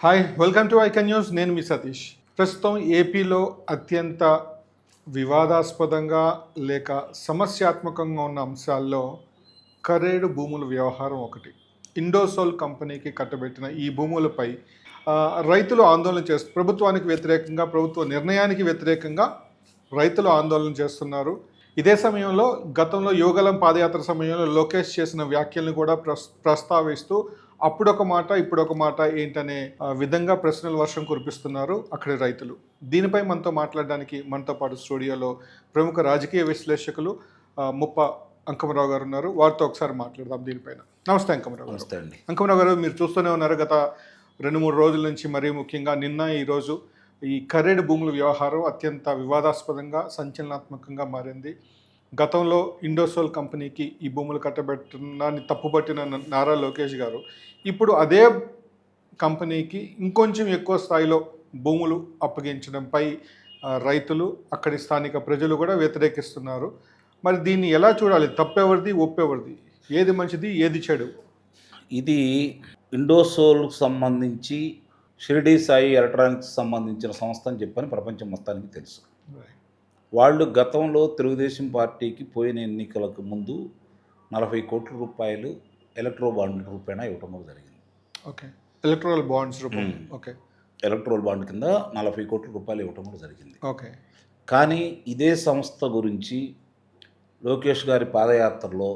Hi, welcome to icon news. నేను మీ సతీష్. ప్రస్తుతం ఏపీలో అత్యంత వివాదాస్పదంగా లేక సమస్యాత్మకంగా ఉన్న అంశాల్లో కరేడు భూముల వ్యవహారం ఒకటి. ఇండోసోల్ కంపెనీకి కట్టబెట్టిన ఈ భూములపై రైతులు ఆందోళన చేస్తూ ప్రభుత్వానికి వ్యతిరేకంగా, ప్రభుత్వ నిర్ణయానికి వ్యతిరేకంగా రైతులు ఆందోళన చేస్తున్నారు. ఇదే సమయంలో గతంలో యువగలం పాదయాత్ర సమయంలో లోకేష్ చేసిన వ్యాఖ్యలను కూడా ప్రస్తావిస్తూ అప్పుడొక మాట ఇప్పుడొక మాట ఏంటనే విధంగా ప్రశ్నల వర్షం కురిపిస్తున్నారు అక్కడి రైతులు. దీనిపై మనతో మాట్లాడడానికి మనతో పాటు స్టూడియోలో ప్రముఖ రాజకీయ విశ్లేషకులు ముప్ప అంకమరావు గారు ఉన్నారు. వారితో ఒకసారి మాట్లాడదాం దీనిపైన. నమస్తే అంకమరావు గారు. నమస్తే అండి. అంకమరావు గారు, మీరు చూస్తూనే ఉన్నారు గత 2-3 రోజుల నుంచి, మరీ ముఖ్యంగా నిన్న ఈరోజు ఈ కరేడు భూముల వ్యవహారం అత్యంత వివాదాస్పదంగా సంచలనాత్మకంగా మారింది. గతంలో ఇండోసోల్ కంపెనీకి ఈ భూములు కట్టబెట్టడాన్ని తప్పుపట్టిన నారా లోకేష్ గారు ఇప్పుడు అదే కంపెనీకి ఇంకొంచెం ఎక్కువ స్థాయిలో భూములు అప్పగించడంపై రైతులు, అక్కడి స్థానిక ప్రజలు కూడా వ్యతిరేకిస్తున్నారు. మరి దీన్ని ఎలా చూడాలి? తప్పెవరిది, ఒప్పెవరిది? ఏది మంచిది, ఏది చెడు? ఇది ఇండోసోల్కు సంబంధించి షిరిడి సాయి ఎలక్ట్రానిక్స్ సంబంధించిన సంస్థ అని చెప్పని ప్రపంచం మొత్తానికి తెలుసు. వాళ్ళు గతంలో తెలుగుదేశం పార్టీకి పోయిన ఎన్నికలకు ముందు 40 కోట్ల రూపాయలు ఎలక్ట్రో బాండ్ రూపేణా ఇవ్వటం జరిగింది. ఓకే, ఎలక్ట్రల్ బాండ్స్ రూపం. ఓకే, ఎలక్ట్రల్ బాండ్ కింద 40 కోట్ల రూపాయలు ఇవ్వటం జరిగింది. ఓకే. కానీ ఇదే సంస్థ గురించి లోకేష్ గారి పాదయాత్రలో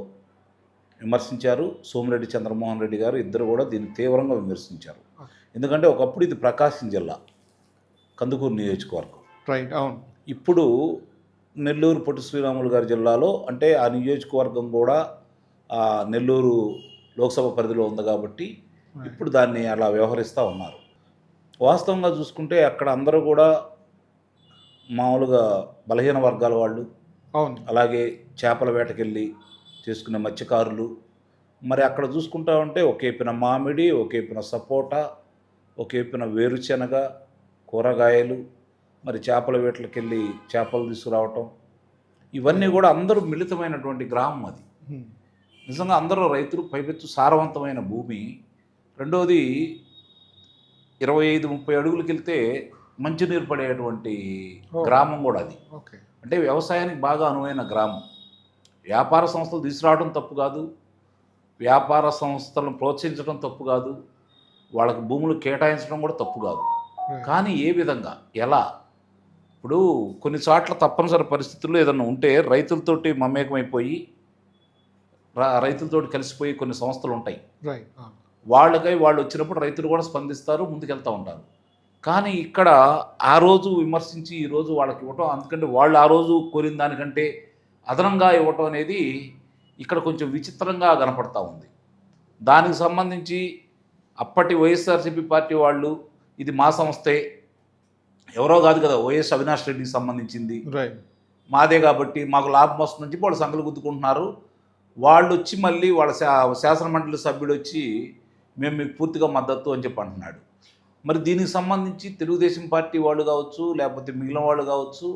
విమర్శించారు. సోమిరెడ్డి చంద్రమోహన్ రెడ్డి గారు ఇద్దరు కూడా దీన్ని తీవ్రంగా విమర్శించారు. ఎందుకంటే ఒకప్పుడు ఇది ప్రకాశం జిల్లా కందుకూరు నియోజకవర్గం. రైట్, అవును. ఇప్పుడు నెల్లూరు పొట్టి శ్రీరాములు గారి జిల్లాలో, అంటే ఆ నియోజకవర్గం కూడా నెల్లూరు లోక్సభ పరిధిలో ఉంది కాబట్టి ఇప్పుడు దాన్ని అలా వ్యవహరిస్తూ ఉన్నారు. వాస్తవంగా చూసుకుంటే అక్కడ అందరూ కూడా మామూలుగా బలహీన వర్గాల వాళ్ళు, అవును, అలాగే చేపల వేటకెళ్ళి చేసుకునే మత్స్యకారులు. మరి అక్కడ చూసుకుంటా ఉంటే ఒకేపిన మామిడి, ఒకేపిన సపోటా, ఒకేపిన వేరుశనగ, కూరగాయలు, మరి చేపల వేటలకెళ్ళి చేపలు తీసుకురావటం, ఇవన్నీ కూడా అందరూ మిళితమైనటువంటి గ్రామం అది. నిజంగా అందరూ రైతులు, పైపెత్తు సారవంతమైన భూమి. రెండోది 25-30 అడుగులకి వెళ్తే మంచినీరు పడేటువంటి గ్రామం కూడా అది. అంటే వ్యవసాయానికి బాగా అనువైన గ్రామం. వ్యాపార సంస్థలు తీసుకురావడం తప్పు కాదు, వ్యాపార సంస్థలను ప్రోత్సహించడం తప్పు కాదు, వాళ్ళకి భూములు కేటాయించడం కూడా తప్పు కాదు. కానీ ఏ విధంగా, ఎలా? ఇప్పుడు కొన్ని చోట్ల తప్పనిసరి పరిస్థితుల్లో ఏదన్నా ఉంటే రైతులతోటి మమేకమైపోయి రైతులతోటి కలిసిపోయి కొన్ని సంస్థలు ఉంటాయి. వాళ్ళకై వాళ్ళు వచ్చినప్పుడు రైతులు కూడా స్పందిస్తారు, ముందుకెళ్తూ ఉంటారు. కానీ ఇక్కడ ఆ రోజు విమర్శించి ఈరోజు వాళ్ళకి ఇవ్వటం, అందుకంటే వాళ్ళు ఆ రోజు కోరిన దానికంటే అదనంగా ఇవ్వటం అనేది ఇక్కడ కొంచెం విచిత్రంగా కనపడతా ఉంది. దానికి సంబంధించి అప్పటి వైఎస్ఆర్సీపీ పార్టీ వాళ్ళు ఇది మా సంస్థే, ఎవరో కాదు కదా, వైఎస్ అవినాష్ రెడ్డికి సంబంధించింది, మాదే కాబట్టి మాకు లాభం వస్తుందని చెప్పి వాళ్ళు సంగలు గుద్దుకుంటున్నారు. వాళ్ళు వచ్చి మళ్ళీ వాళ్ళ శాసనమండలి సభ్యుడు వచ్చి మేము మీకు పూర్తిగా మద్దతు అని చెప్పి అంటున్నాడు. మరి దీనికి సంబంధించి తెలుగుదేశం పార్టీ వాళ్ళు కావచ్చు, లేకపోతే మిగిలిన వాళ్ళు కావచ్చు,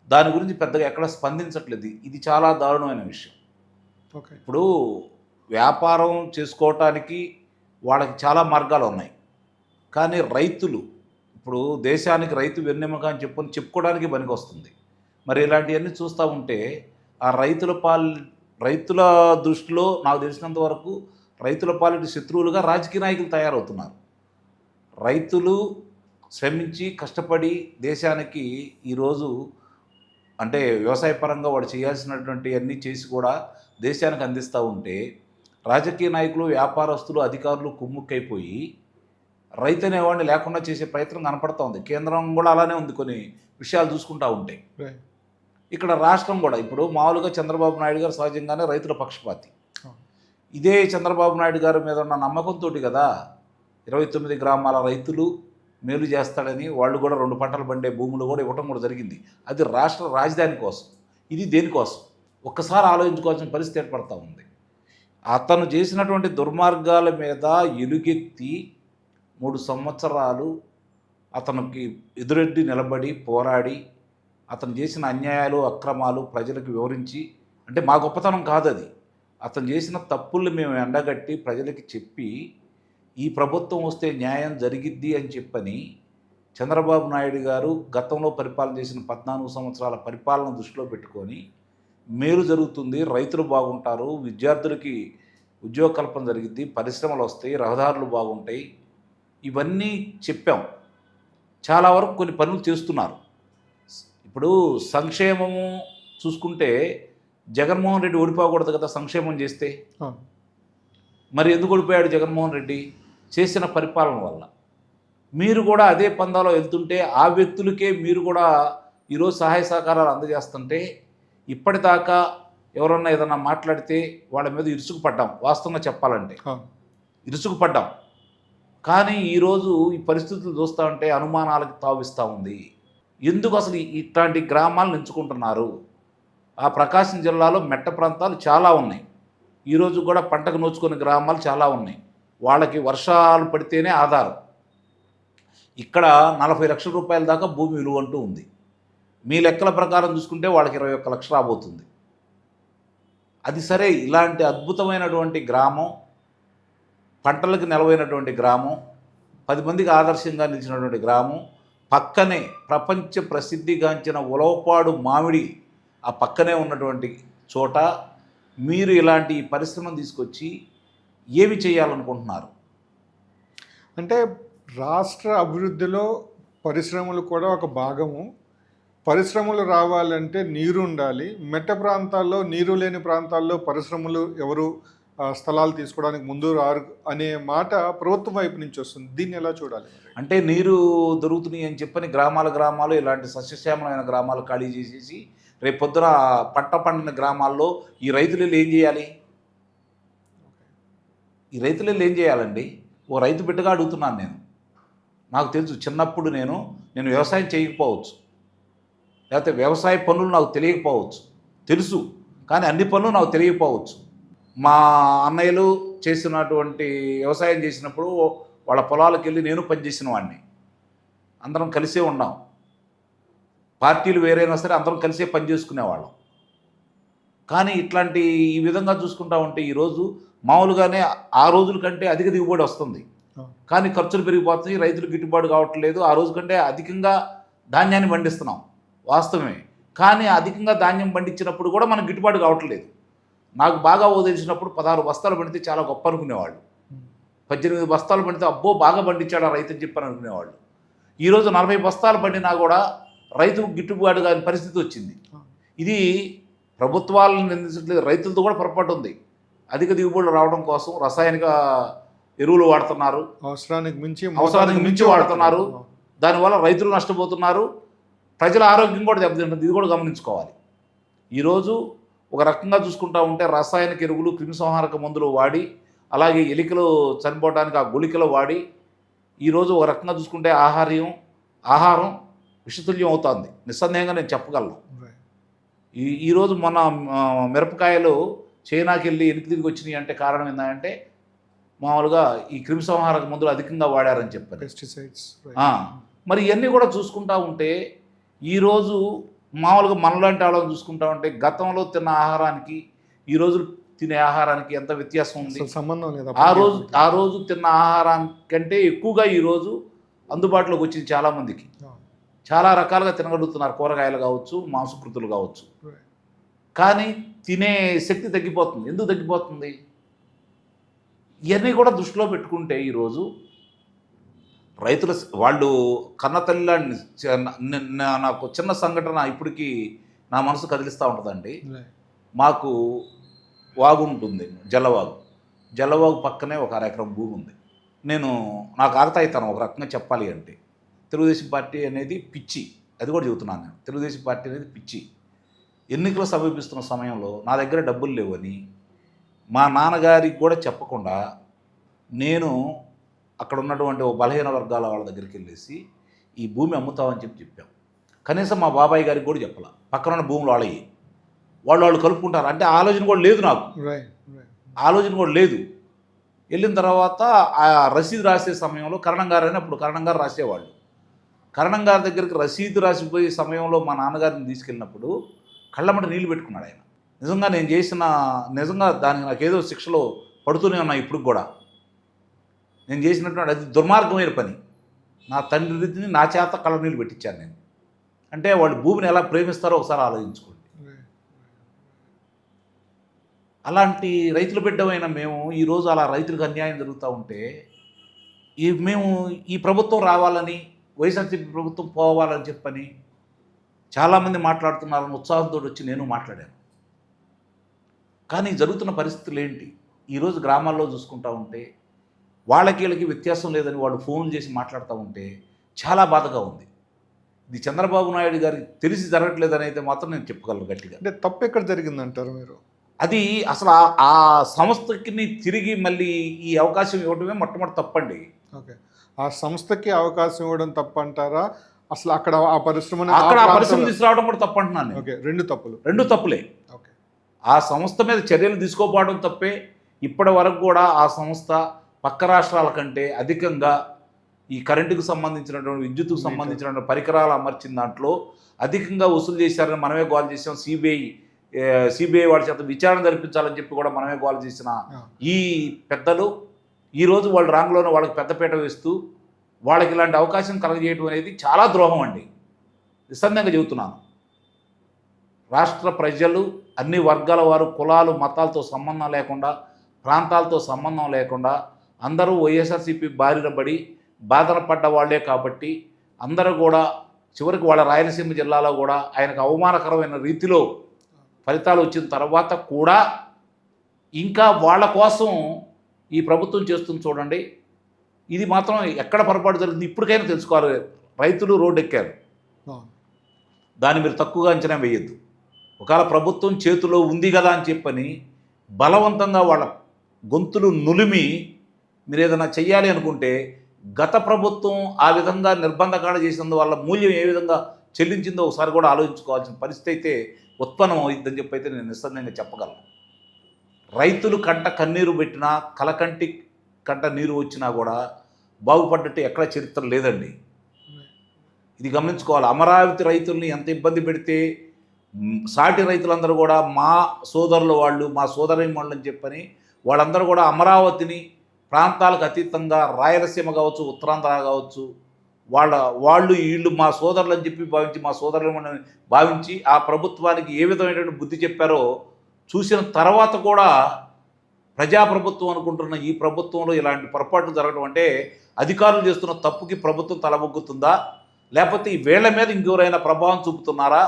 దాని గురించి పెద్దగా ఎక్కడ స్పందించట్లేదు. ఇది చాలా దారుణమైన విషయం. ఇప్పుడు వ్యాపారం చేసుకోవటానికి వాళ్ళకి చాలా మార్గాలు ఉన్నాయి. కానీ రైతులు, ఇప్పుడు దేశానికి రైతు వెన్నెముక అని చెప్పుకోవడానికి పనికి వస్తుంది. మరి ఇలాంటివన్నీ చూస్తూ ఉంటే ఆ రైతుల దృష్టిలో నాకు తెలిసినంత వరకు రైతుల పాలిటి శత్రువులుగా రాజకీయ నాయకులు తయారవుతున్నారు. రైతులు శ్రమించి కష్టపడి దేశానికి ఈరోజు, అంటే వ్యవసాయపరంగా వాడు చేయాల్సినటువంటి అన్నీ చేసి కూడా దేశానికి అందిస్తూ ఉంటే రాజకీయ నాయకులు, వ్యాపారస్తులు, అధికారులు కుమ్ముక్కైపోయి రైతు అనేవాడిని లేకుండా చేసే ప్రయత్నం కనపడుతూ ఉంది. కేంద్రం కూడా అలానే ఉంది కొన్ని విషయాలు చూసుకుంటూ ఉంటే. ఇక్కడ రాష్ట్రం కూడా ఇప్పుడు మామూలుగా చంద్రబాబు నాయుడు గారు సహజంగానే రైతుల పక్షపాతి. ఇదే చంద్రబాబు నాయుడు గారి మీద ఉన్న నమ్మకంతో కదా 29 గ్రామాల రైతులు మేలు చేస్తాడని వాళ్ళు కూడా 2 పంటలు పండే భూములు కూడా ఇవ్వటం కూడా జరిగింది. అది రాష్ట్ర రాజధాని కోసం. ఇది దేనికోసం ఒక్కసారి ఆలోచించుకోవాల్సిన పరిస్థితి ఏర్పడతా ఉంది. అతను చేసినటువంటి దుర్మార్గాల మీద ఎలుగెత్తి 3 సంవత్సరాలు అతనికి ఎదురెడ్డి నిలబడి పోరాడి అతను చేసిన అన్యాయాలు, అక్రమాలు ప్రజలకు వివరించి, అంటే మా గొప్పతనం కాదు అది, అతను చేసిన తప్పుల్ని మేము ఎండగట్టి ప్రజలకి చెప్పి ఈ ప్రభుత్వం వస్తే న్యాయం జరిగిద్ది అని చెప్పని చంద్రబాబు నాయుడు గారు గతంలో పరిపాలన చేసిన 14 సంవత్సరాల పరిపాలన దృష్టిలో పెట్టుకొని మేలు జరుగుతుంది, రైతులు బాగుంటారు, విద్యార్థులకి ఉద్యోగ కల్పన జరిగిద్ది, పరిశ్రమలు వస్తాయి, రహదారులు బాగుంటాయి, ఇవన్నీ చెప్పాం. చాలా వరకు కొన్ని పనులు చేస్తున్నారు. ఇప్పుడు సంక్షేమము చూసుకుంటే జగన్మోహన్ రెడ్డి ఓడిపోకూడదు కదా సంక్షేమం చేస్తే. మరి ఎందుకు ఓడిపోయాడు జగన్మోహన్ రెడ్డి? చేసిన పరిపాలన వల్ల. మీరు కూడా అదే పందాలో వెళ్తుంటే ఆ వ్యక్తులకే మీరు కూడా ఈరోజు సహాయ సహకారాలు అందజేస్తుంటే ఇప్పటిదాకా ఎవరన్నా ఏదన్నా మాట్లాడితే వాళ్ళ మీద ఇరుసుకుపడ్డాం. వాస్తవంగా చెప్పాలంటే ఇరుసుకుపడ్డాం. కానీ ఈరోజు ఈ పరిస్థితులు చూస్తూ ఉంటే అనుమానాలకు తావిస్తూ ఉంది. ఎందుకు అసలు ఇట్లాంటి గ్రామాలను ఎంచుకుంటున్నారు? ఆ ప్రకాశం జిల్లాలో మెట్ట ప్రాంతాలు చాలా ఉన్నాయి. ఈరోజు కూడా పంటకు నోచుకునే గ్రామాలు చాలా ఉన్నాయి. వాళ్ళకి వర్షాలు పడితేనే ఆధారం. ఇక్కడ 40 లక్షల రూపాయల దాకా భూమి విలువ అంటూ ఉంది. మీ లెక్కల ప్రకారం చూసుకుంటే వాళ్ళకి 21 లక్షలు రాబోతుంది. అది సరే, ఇలాంటి అద్భుతమైనటువంటి గ్రామం, పంటలకు నెలవైనటువంటి గ్రామం, 10 మందికి ఆదర్శంగా నిలిచినటువంటి గ్రామం, పక్కనే ప్రపంచ ప్రసిద్ధిగాంచిన ఉలవపాడు మామిడి ఆ పక్కనే ఉన్నటువంటి చోట మీరు ఇలాంటి పరిశ్రమను తీసుకొచ్చి ఏమి చేయాలనుకుంటున్నారు? అంటే రాష్ట్ర అభివృద్ధిలో పరిశ్రమలు కూడా ఒక భాగము. పరిశ్రమలు రావాలంటే నీరు ఉండాలి. మెట్ట ప్రాంతాల్లో, నీరు లేని ప్రాంతాల్లో పరిశ్రమలు ఎవరు స్థలాలు తీసుకోవడానికి ముందు రారు అనే మాట ప్రభుత్వం వైపు నుంచి వస్తుంది. దీన్ని ఎలా చూడాలి? అంటే నీరు దొరుకుతున్నాయి అని చెప్పని గ్రామాలు ఇలాంటి సస్యశ్యామలమైన గ్రామాలు ఖాళీ చేసేసి రేపు పొద్దున పంట పండిన గ్రామాల్లో ఈ రైతులు ఏం చేయాలి? ఈ రైతులు ఏం చేయాలండి? ఓ రైతు బిడ్డగా అడుగుతున్నాను నేను. నాకు తెలుసు, చిన్నప్పుడు నేను వ్యవసాయం చేయకపోవచ్చు, లేకపోతే వ్యవసాయ పనులు నాకు తెలియకపోవచ్చు, తెలుసు, కానీ అన్ని పనులు నాకు తెలియకపోవచ్చు. మా అన్నయ్యలు చేసినటువంటి వ్యవసాయం చేసినప్పుడు వాళ్ళ పొలాలకు వెళ్ళి నేను పనిచేసిన వాడిని. అందరం కలిసే ఉన్నాం. పార్టీలు వేరైనా సరే అందరం కలిసే పని చేసుకునేవాళ్ళం. కానీ ఇట్లాంటి ఈ విధంగా చూసుకుంటా ఉంటే ఈరోజు మామూలుగానే ఆ రోజుల కంటే అధిక దిగుబడి వస్తుంది, కానీ ఖర్చులు పెరిగిపోతున్నాయి, రైతులు గిట్టుబాటు కావట్లేదు. ఆ రోజు కంటే అధికంగా ధాన్యాన్ని పండిస్తున్నాం, వాస్తవమే. కానీ అధికంగా ధాన్యం పండించినప్పుడు కూడా మనకు గిట్టుబాటు కావట్లేదు. నాకు బాగా తెలిసినప్పుడు 16 బస్తాలు పండితే చాలా గొప్ప అనుకునేవాళ్ళు. 18 బస్తాలు పండితే అబ్బో బాగా పండించాడు ఆ రైతు అని చెప్పని అనుకునేవాళ్ళు. ఈరోజు 40 బస్తాలు పండినా కూడా రైతుకు గిట్టుబాటు కాని పరిస్థితి వచ్చింది. ఇది ప్రభుత్వాలను నిందించట్లేదు, రైతులతో కూడా పొరపాటు ఉంది. అధిక దిగుబడులు రావడం కోసం రసాయనిక ఎరువులు వాడుతున్నారు, అవసరానికి మించి వాడుతున్నారు. దానివల్ల రైతులు నష్టపోతున్నారు, ప్రజల ఆరోగ్యం కూడా దెబ్బతింటుంది. ఇది కూడా గమనించుకోవాలి. ఈరోజు ఒక రకంగా చూసుకుంటా ఉంటే రసాయనిక ఎరువులు, క్రిమిసంహారక మందులు వాడి, అలాగే ఎలికలు చనిపోవడానికి ఆ గుళికలు వాడి, ఈరోజు ఒక రకంగా చూసుకుంటే ఆహారం విషతుల్యం అవుతుంది, నిస్సందేహంగా నేను చెప్పగలను. ఈరోజు మన మిరపకాయలు చైనాకి వెళ్ళి వెనక్కి తిరిగి వచ్చినాయి అంటే కారణం ఏంటంటే మామూలుగా ఈ క్రిమిసంహారక మందులు అధికంగా వాడారని చెప్పారు, పెస్టిసైడ్స్. మరి ఇవన్నీ కూడా చూసుకుంటా ఉంటే ఈరోజు మామూలుగా మనలాంటి వాళ్ళని చూసుకుంటా ఉంటే గతంలో తిన్న ఆహారానికి ఈరోజు తినే ఆహారానికి ఎంత వ్యత్యాసం ఉంది? సంబంధం లేదు. ఆ రోజు తిన్న ఆహారానికంటే ఎక్కువగా ఈరోజు అందుబాటులోకి వచ్చింది చాలామందికి. చాలా రకాలుగా తినగలుగుతున్నారు, కూరగాయలు కావచ్చు, మాంసకృతులు కావచ్చు. కానీ తినే శక్తి తగ్గిపోతుంది. ఎందుకు తగ్గిపోతుంది? ఇవన్నీ కూడా దృష్టిలో పెట్టుకుంటే ఈరోజు రైతులు వాళ్ళు కన్నతల్లిలాంటి నాకు చిన్న సంఘటన ఇప్పటికీ నా మనసు కదిలిస్తూ ఉంటుందండి. మాకు వాగు ఉంటుంది, జల్లవాగు పక్కనే ఒక 1/2 ఎకరం భూమి ఉంది. నాకు ఆగతాయితాను ఒక రకంగా చెప్పాలి అంటే. తెలుగుదేశం పార్టీ అనేది పిచ్చి, అది కూడా చెబుతున్నాను నేను. తెలుగుదేశం పార్టీ అనేది పిచ్చి. ఎన్నికలు సమీపిస్తున్న సమయంలో నా దగ్గర డబ్బులు లేవని మా నాన్నగారికి కూడా చెప్పకుండా నేను అక్కడ ఉన్నటువంటి ఓ బలహీన వర్గాల వాళ్ళ దగ్గరికి వెళ్ళేసి ఈ భూమి అమ్ముతామని చెప్పాం. కనీసం మా బాబాయ్ గారికి కూడా చెప్పాల. పక్కన భూములు వాళ్ళవి వాళ్ళు కలుపుకుంటారు అంటే ఆలోచన కూడా లేదు నాకు. ఆలోచన కూడా లేదు. వెళ్ళిన తర్వాత ఆ రసీదు రాసే సమయంలో కరణం గారు అని అప్పుడు కరణం గారు రాసేవాళ్ళు. కరణం గారి దగ్గరికి రసీదు రాసిపోయే సమయంలో మా నాన్నగారిని తీసుకెళ్ళినప్పుడు కళ్ళమ్మట నీళ్ళు పెట్టుకున్నాడు ఆయన. నిజంగా దానికి నాకు ఏదో శిక్షలో పడుతూనే ఉన్నాయి ఇప్పుడు కూడా. నేను చేసినటువంటి అది దుర్మార్గమైన పని. నా తండ్రిని నా చేత కళ్ళ నీళ్ళు పెట్టించాను నేను. అంటే వాళ్ళు భూమిని ఎలా ప్రేమిస్తారో ఒకసారి ఆలోచించుకోండి. అలాంటి రైతుల బిడ్డమైన మేము ఈరోజు అలా రైతులకు అన్యాయం జరుగుతూ ఉంటే మేము ఈ ప్రభుత్వం రావాలని, వైఎస్ఆర్సీపీ ప్రభుత్వం పోవాలని చెప్పని చాలామంది మాట్లాడుతున్నారని ఉత్సాహంతో వచ్చి నేను మాట్లాడాను. కానీ జరుగుతున్న పరిస్థితులు ఏంటి? ఈరోజు గ్రామాల్లో చూసుకుంటూ ఉంటే వాళ్ళకి వీళ్ళకి వ్యత్యాసం లేదని వాళ్ళు ఫోన్ చేసి మాట్లాడుతూ ఉంటే చాలా బాధగా ఉంది. ఇది చంద్రబాబు నాయుడు గారికి తెలిసి జరగట్లేదని అయితే మాత్రం నేను చెప్పగలను గట్టిగా. అంటే తప్పు ఎక్కడ జరిగిందంటారు మీరు? అది అసలు ఆ సంస్థకి తిరిగి మళ్ళీ ఈ అవకాశం ఇవ్వడమే మొట్టమొదటి తప్పండి. ఓకే, ఆ సంస్థకి అవకాశం ఇవ్వడం తప్పంటారా? అసలు అక్కడ ఆ పరిశ్రమ తీసుకురావడం కూడా తప్పంటున్నాను. ఓకే, రెండు తప్పులే. ఓకే, ఆ సంస్థ మీద చర్యలు తీసుకోపోవడం తప్పే. ఇప్పటి వరకు కూడా ఆ సంస్థ పక్క రాష్ట్రాల కంటే అధికంగా ఈ కరెంటుకు సంబంధించినటువంటి, విద్యుత్తుకు సంబంధించినటువంటి పరికరాలు అమర్చిన దాంట్లో అధికంగా వసూలు చేశారని మనమే గోల్ చేసాం. సిబిఐ వాడి చేత విచారణ జరిపించాలని చెప్పి కూడా మనమే గోల్ చేసిన ఈ పెద్దలు ఈరోజు వాళ్ళు రాంగ్లోనే వాళ్ళకి పెద్దపీట వేస్తూ వాళ్ళకి ఇలాంటి అవకాశం కలగజేయడం అనేది చాలా ద్రోహం అండి. నిస్సందేహంగా చెబుతున్నాను. రాష్ట్ర ప్రజలు, అన్ని వర్గాల వారు, కులాలు మతాలతో సంబంధం లేకుండా, ప్రాంతాలతో సంబంధం లేకుండా అందరూ వైఎస్ఆర్సీపీ బారిన పడి బాధన పడ్డ వాళ్లే కాబట్టి అందరూ కూడా చివరికి వాళ్ళ రాయలసీమ జిల్లాలో కూడా ఆయనకు అవమానకరమైన రీతిలో ఫలితాలు వచ్చిన తర్వాత కూడా ఇంకా వాళ్ళ కోసం ఈ ప్రభుత్వం చేస్తుంది చూడండి. ఇది మాత్రం ఎక్కడ పొరపాటు జరిగింది ఇప్పటికైనా తెలుసుకోవాలి. రైతులు రోడ్డు ఎక్కారు, దాన్ని మీరు తక్కువగా అంచనా వేయద్దు. ఒకవేళ ప్రభుత్వం చేతిలో ఉంది కదా అని చెప్పని బలవంతంగా వాళ్ళ గొంతులు నులిమి మీరు ఏదైనా చెయ్యాలి అనుకుంటే గత ప్రభుత్వం ఆ విధంగా నిర్బంధకాండ చేసినందు వల్ల మూల్యం ఏ విధంగా చెల్లించిందో ఒకసారి కూడా ఆలోచించుకోవాల్సిన పరిస్థితి అయితే ఉత్పన్నం అవుతుందని చెప్పి అయితే నేను నిస్సందేహంగా చెప్పగలను. రైతులు కంట కన్నీరు పెట్టినా, కలకంటి కంట నీరు వచ్చినా కూడా బాగుపడ్డట్టు ఎక్కడ చరిత్ర లేదండి. ఇది గమనించుకోవాలి. అమరావతి రైతుల్ని ఎంత ఇబ్బంది పెడితే సాటి రైతులందరూ కూడా మా సోదరుల వాళ్ళు, మా సోదరీమణులు అని చెప్పని వాళ్ళందరూ కూడా అమరావతిని ప్రాంతాలకు అతీతంగా రాయలసీమ కావచ్చు, ఉత్తరాంధ్ర కావచ్చు, వాళ్ళు వీళ్ళు మా సోదరులు అని చెప్పి భావించి, మా సోదరులని భావించి ఆ ప్రభుత్వానికి ఏ విధమైనటువంటి బుద్ధి చెప్పారో చూసిన తర్వాత కూడా ప్రజాప్రభుత్వం అనుకుంటున్న ఈ ప్రభుత్వంలో ఇలాంటి పొరపాట్లు జరగడం అంటే అధికారులు చేస్తున్న తప్పుకి ప్రభుత్వం తలబొగ్గుతుందా, లేకపోతే ఈ వేళ్ల మీద ఇంకెవరైనా ప్రభావం చూపుతున్నారా,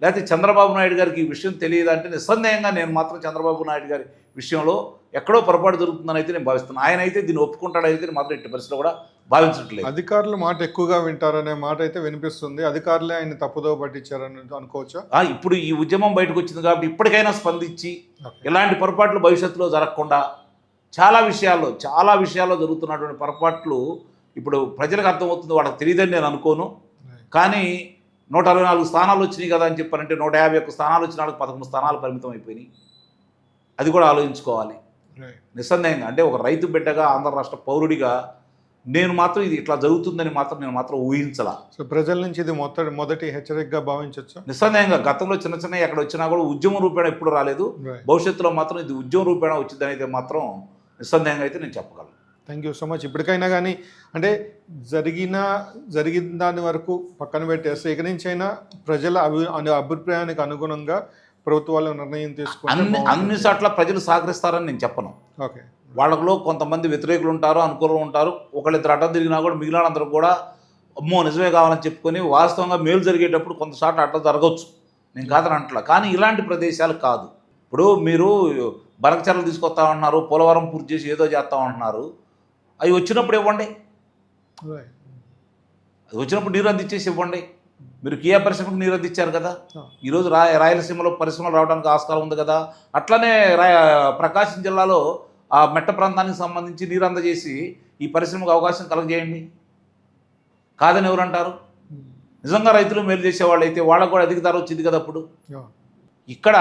లేకపోతే చంద్రబాబు నాయుడు గారికి ఈ విషయం తెలియదంటే నిస్సందేహంగా నేను మాత్రం చంద్రబాబు నాయుడు గారి విషయంలో ఎక్కడో పొరపాటు జరుగుతుందని అయితే నేను భావిస్తున్నాను. ఆయన అయితే దీన్ని ఒప్పుకుంటాడైతే మాత్రం ఎట్టి పరిస్థితిలో కూడా భావించట్లేదు. అధికారులు మాట ఎక్కువగా వింటారనే మాట అయితే వినిపిస్తుంది. అధికారులే ఆయన తప్పుదో పట్టించారని అనుకోవచ్చా? ఇప్పుడు ఈ ఉద్యమం బయటకు వచ్చింది కాబట్టి ఇప్పటికైనా స్పందించి ఇలాంటి పొరపాట్లు భవిష్యత్తులో జరగకుండా చాలా విషయాల్లో జరుగుతున్నటువంటి పొరపాట్లు ఇప్పుడు ప్రజలకు అర్థమవుతుంది. వాళ్ళకి తెలియదని నేను అనుకోను. కానీ 164 స్థానాలు వచ్చినాయి కదా అని చెప్పారంటే 151 స్థానాలు వచ్చిన వాళ్ళకి 11 స్థానాలు పరిమితం అయిపోయినాయి. అది కూడా ఆలోచించుకోవాలి. నిస్సందేహంగా అంటే ఒక రైతు బిడ్డగా, ఆంధ్ర రాష్ట్ర పౌరుడిగా నేను మాత్రం ఇది ఇట్లా జరుగుతుందని మాత్రం నేను మాత్రం ఊహించలా. సో ప్రజల నుంచి ఇది మొదటి హెచ్చరికగా భావించవచ్చు. నిస్సందేహంగా గతంలో చిన్న ఎక్కడ వచ్చినా కూడా ఉద్యమ రూపేణ ఎప్పుడు రాలేదు. భవిష్యత్తులో మాత్రం ఇది ఉద్యమ రూపేణ వచ్చిందని అయితే మాత్రం నిస్సందేహంగా అయితే నేను చెప్పగలను. Thank you so much. ఇప్పటికైనా కానీ అంటే జరిగిన దాని వరకు పక్కన పెట్టేస్తే ఇక నుంచి అయినా ప్రజల అభిప్రాయానికి అనుగుణంగా ప్రభుత్వాలు నిర్ణయం తీసుకుని అన్ని చోట్ల ప్రజలు సహకరిస్తారని నేను చెప్పను. ఓకే, వాళ్ళలో కొంతమంది వ్యతిరేకులు ఉంటారు, అనుకూలంగా ఉంటారు. ఒకళ్ళిద్దరు అడ్డం తిరిగినా కూడా మిగిలిన అందరూ కూడా అమ్మో నిజమే కావాలని చెప్పుకొని వాస్తవంగా మేలు జరిగేటప్పుడు కొంతసార్లు అడ్డం జరగవచ్చు, నేను కాదని అంటలా. కానీ ఇలాంటి ప్రదేశాలు కాదు. ఇప్పుడు మీరు బరకచర్లు తీసుకొస్తామన్నారు, పోలవరం పూర్తి చేసి ఏదో చేస్తామంటున్నారు. అవి వచ్చినప్పుడు ఇవ్వండి, అది వచ్చినప్పుడు నీరు అందించేసి ఇవ్వండి. మీరు కియా పరిశ్రమకు నీరు అందించారు కదా, ఈరోజు రాయలసీమలో పరిశ్రమలు రావడానికి ఆస్కారం ఉంది కదా. అట్లనే ప్రకాశం జిల్లాలో ఆ మెట్ట ప్రాంతానికి సంబంధించి నీరు అందజేసి ఈ పరిశ్రమకు అవకాశం కలగజేయండి. కాదని ఎవరంటారు? నిజంగా రైతులు మేలు చేసేవాళ్ళు అయితే వాళ్ళకు కూడా అధిక ధర వచ్చింది కదా. అప్పుడు ఇక్కడ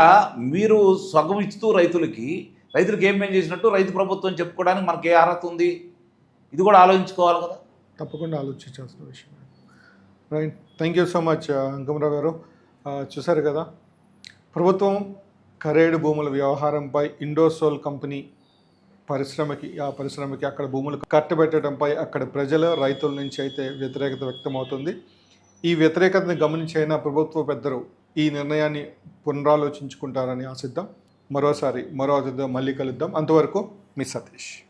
మీరు సగం ఇస్తూ రైతులకి ఏం మేలు చేసినట్టు రైతు ప్రభుత్వం చెప్పుకోవడానికి మనకి ఏ అర్హత ఉంది? ఇది కూడా ఆలోచించుకోవాలి కదా. తప్పకుండా ఆలోచించాల్సిన విషయం. Right, thank you so much Ankamarao గారు. చూశారు కదా, ప్రభుత్వం ఖరేడు భూముల వ్యవహారంపై ఇండోసోల్ కంపెనీ ఆ పరిశ్రమకి అక్కడ భూములు కట్టబెట్టడంపై అక్కడ ప్రజల రైతుల నుంచి అయితే వ్యతిరేకత వ్యక్తమవుతుంది. ఈ వ్యతిరేకతను గమనించైనా ప్రభుత్వ పెద్దలు ఈ నిర్ణయాన్ని పునరాలోచించుకుంటారని ఆశిద్దాం. మరో అతిథితో మళ్ళీ కలుద్దాం. అంతవరకు మీ సతీష్.